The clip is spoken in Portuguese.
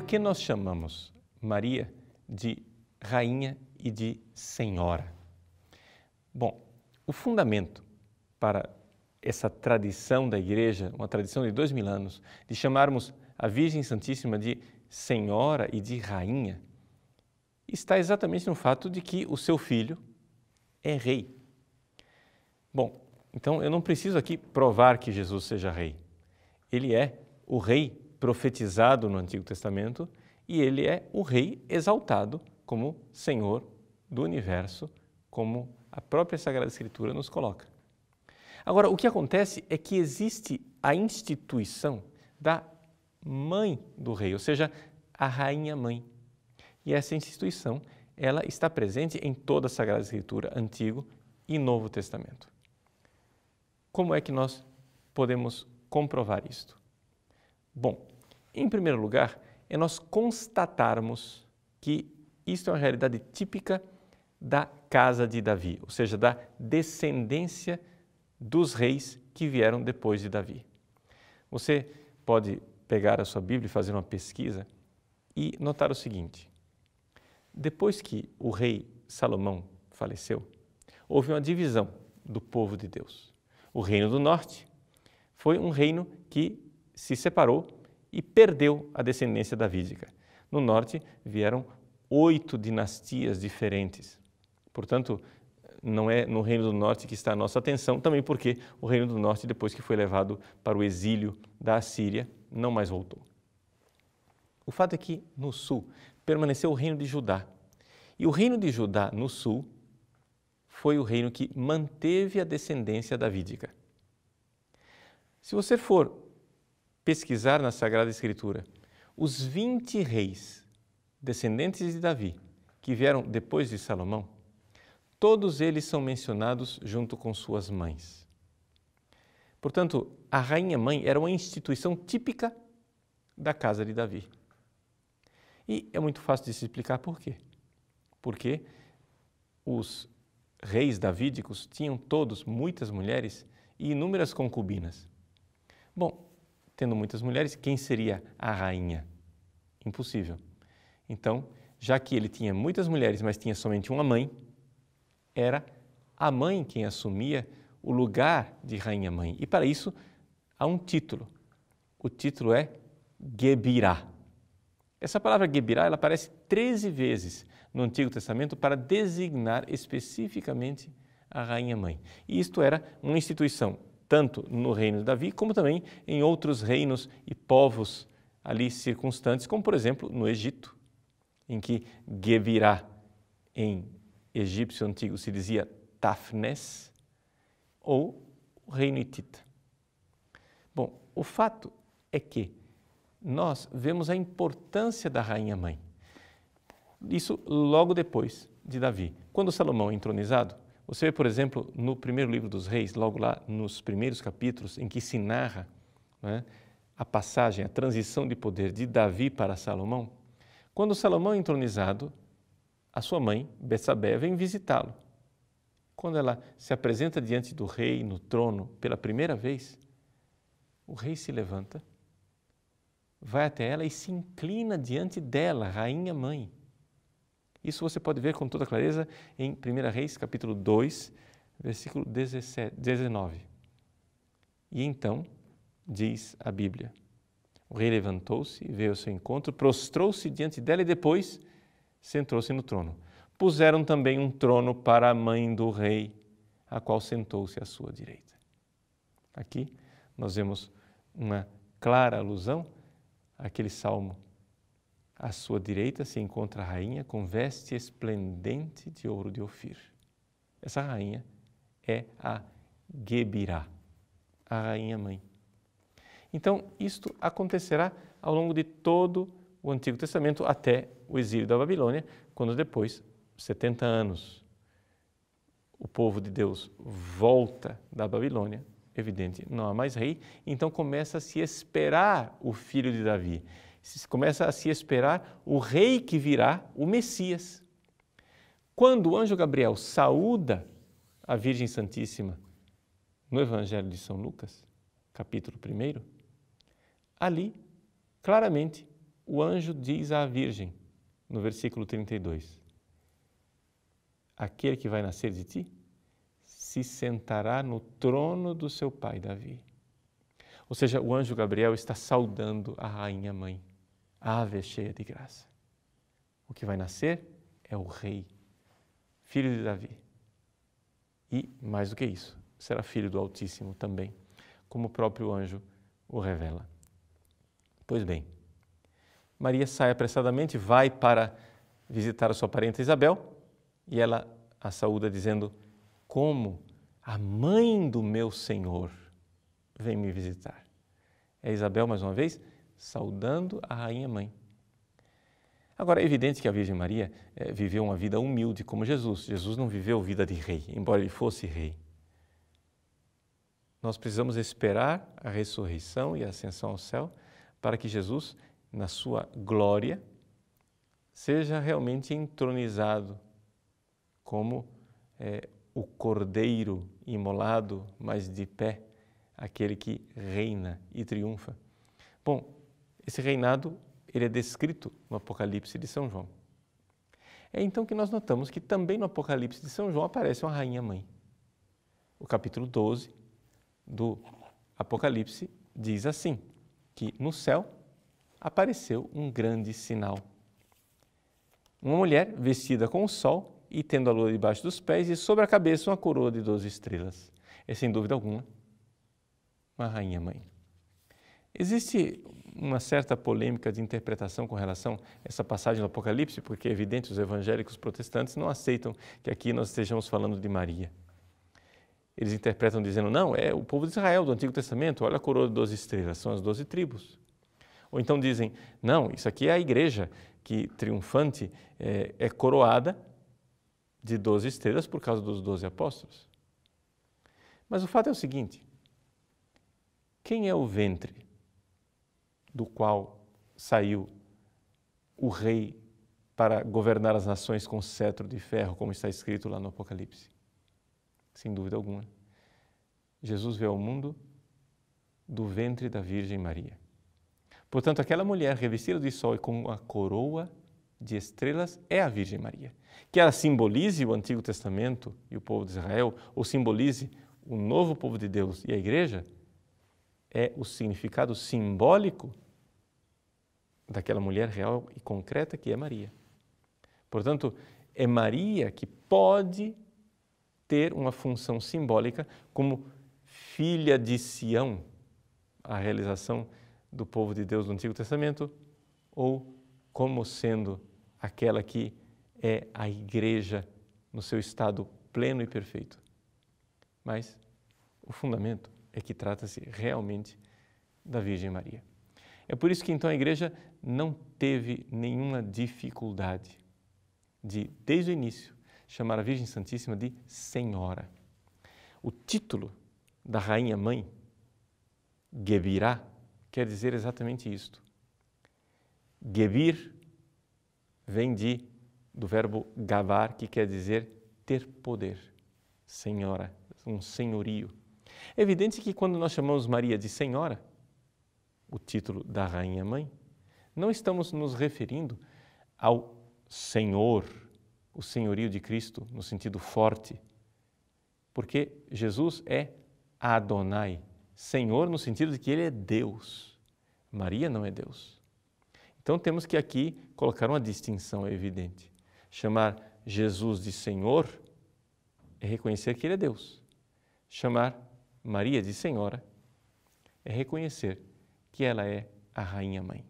que nós chamamos Maria de rainha e de senhora? Bom, o fundamento para essa tradição da Igreja, uma tradição de 2000 anos, de chamarmos a Virgem Santíssima de senhora e de rainha, está exatamente no fato de que o seu filho é rei. Bom, então eu não preciso aqui provar que Jesus seja rei. Ele é o rei profetizado no Antigo Testamento e ele é o rei exaltado como Senhor do universo, como a própria Sagrada Escritura nos coloca. Agora, o que acontece é que existe a instituição da mãe do rei, ou seja, a rainha-mãe. E essa instituição, ela está presente em toda a Sagrada Escritura, Antigo e Novo Testamento. Como é que nós podemos comprovar isto? Bom, em primeiro lugar, é nós constatarmos que isto é uma realidade típica da casa de Davi, ou seja, da descendência dos reis que vieram depois de Davi. Você pode pegar a sua Bíblia e fazer uma pesquisa e notar o seguinte: depois que o rei Salomão faleceu, houve uma divisão do povo de Deus. O reino do norte foi um reino que se separou e perdeu a descendência davídica. No norte vieram 8 dinastias diferentes. Portanto, não é no reino do norte que está a nossa atenção, também porque o reino do norte, depois que foi levado para o exílio da Assíria, não mais voltou. O fato é que no sul permaneceu o reino de Judá. E o reino de Judá no sul foi o reino que manteve a descendência davídica. Se você for pesquisar na Sagrada Escritura os 20 reis descendentes de Davi que vieram depois de Salomão, todos eles são mencionados junto com suas mães. Portanto, a rainha-mãe era uma instituição típica da casa de Davi. E é muito fácil de se explicar por quê. Porque os reis davídicos tinham todos muitas mulheres e inúmeras concubinas. Bom, tendo muitas mulheres, quem seria a rainha? Impossível. Então, já que ele tinha muitas mulheres, mas tinha somente uma mãe, era a mãe quem assumia o lugar de rainha-mãe. E para isso há um título. O título é Gebirá. Essa palavra Gebirá, ela aparece 13 vezes no Antigo Testamento para designar especificamente a rainha-mãe. E isto era uma instituição, tanto no reino de Davi, como também em outros reinos e povos ali circunstantes, como por exemplo no Egito, em que Gebirá, em egípcio antigo, se dizia Tafnes, ou o reino hitita. Bom, o fato é que nós vemos a importância da rainha-mãe. Isso logo depois de Davi. Quando Salomão é entronizado, você vê, por exemplo, no primeiro livro dos reis, logo lá nos primeiros capítulos, em que se narra, né, a passagem, a transição de poder de Davi para Salomão. Quando Salomão é entronizado, a sua mãe, Betsabé, vem visitá-lo. Quando ela se apresenta diante do rei no trono pela primeira vez, o rei se levanta, vai até ela e se inclina diante dela, rainha-mãe. Isso você pode ver com toda clareza em 1 Reis, capítulo 2, versículo 19. E então, diz a Bíblia, o rei levantou-se, veio ao seu encontro, prostrou-se diante dela e depois sentou-se no trono. Puseram também um trono para a mãe do rei, a qual sentou-se à sua direita. Aqui nós vemos uma clara alusão àquele salmo. À sua direita se encontra a rainha com veste esplendente de ouro de Ofir. Essa rainha é a Gebirá, a rainha-mãe. Então, isto acontecerá ao longo de todo o Antigo Testamento até o exílio da Babilônia, quando depois, 70 anos, o povo de Deus volta da Babilônia, evidente, não há mais rei, então começa a se esperar o filho de Davi. Começa a se esperar o rei que virá, o Messias. Quando o anjo Gabriel saúda a Virgem Santíssima no Evangelho de São Lucas, capítulo 1, ali, claramente, o anjo diz à Virgem, no versículo 32, aquele que vai nascer de ti se sentará no trono do seu pai Davi. Ou seja, o anjo Gabriel está saudando a rainha mãe, ave cheia de graça. O que vai nascer é o rei, filho de Davi. E, mais do que isso, será filho do Altíssimo também, como o próprio anjo o revela. Pois bem, Maria sai apressadamente, vai para visitar a sua parenta Isabel e ela a saúda dizendo: como a mãe do meu Senhor vem me visitar. É Isabel, mais uma vez, saudando a rainha mãe. Agora, é evidente que a Virgem Maria viveu uma vida humilde como Jesus. Jesus não viveu vida de rei, embora ele fosse rei. Nós precisamos esperar a ressurreição e a ascensão ao céu para que Jesus, na sua glória, seja realmente entronizado como o cordeiro imolado, mas de pé, aquele que reina e triunfa. Bom, esse reinado ele é descrito no Apocalipse de São João. É então que nós notamos que também no Apocalipse de São João aparece uma rainha-mãe. O capítulo 12 do Apocalipse diz assim, que no céu apareceu um grande sinal. Uma mulher vestida com o sol e tendo a lua debaixo dos pés e sobre a cabeça uma coroa de 12 estrelas. É sem dúvida alguma uma rainha-mãe. Existe uma certa polêmica de interpretação com relação a essa passagem do Apocalipse, porque é evidente, os evangélicos protestantes não aceitam que aqui nós estejamos falando de Maria. Eles interpretam dizendo, não, é o povo de Israel do Antigo Testamento, olha a coroa de 12 estrelas, são as 12 tribos. Ou então dizem, não, isso aqui é a igreja que, triunfante, é coroada de 12 estrelas por causa dos 12 apóstolos. Mas o fato é o seguinte, quem é o ventre do qual saiu o rei para governar as nações com cetro de ferro, como está escrito lá no Apocalipse? Sem dúvida alguma. Jesus veio ao mundo do ventre da Virgem Maria. Portanto, aquela mulher revestida de sol e com a coroa de estrelas é a Virgem Maria. Que ela simbolize o Antigo Testamento e o povo de Israel, ou simbolize o novo povo de Deus e a igreja, é o significado simbólico daquela mulher real e concreta que é Maria. Portanto, é Maria que pode ter uma função simbólica como filha de Sião, a realização do povo de Deus do Antigo Testamento, ou como sendo aquela que é a igreja no seu estado pleno e perfeito. Mas o fundamento é que trata-se realmente da Virgem Maria. É por isso que então a igreja não teve nenhuma dificuldade de, desde o início, chamar a Virgem Santíssima de Senhora. O título da Rainha Mãe, Gebirá, quer dizer exatamente isto. Gebir vem do verbo gavar, que quer dizer ter poder. Senhora, um senhorio. É evidente que quando nós chamamos Maria de Senhora, o título da Rainha Mãe, não estamos nos referindo ao Senhor, o senhorio de Cristo, no sentido forte, porque Jesus é Adonai, Senhor no sentido de que Ele é Deus. Maria não é Deus. Então temos que aqui colocar uma distinção evidente. Chamar Jesus de Senhor é reconhecer que Ele é Deus. Chamar Maria de Senhora é reconhecer que ela é a Rainha Mãe.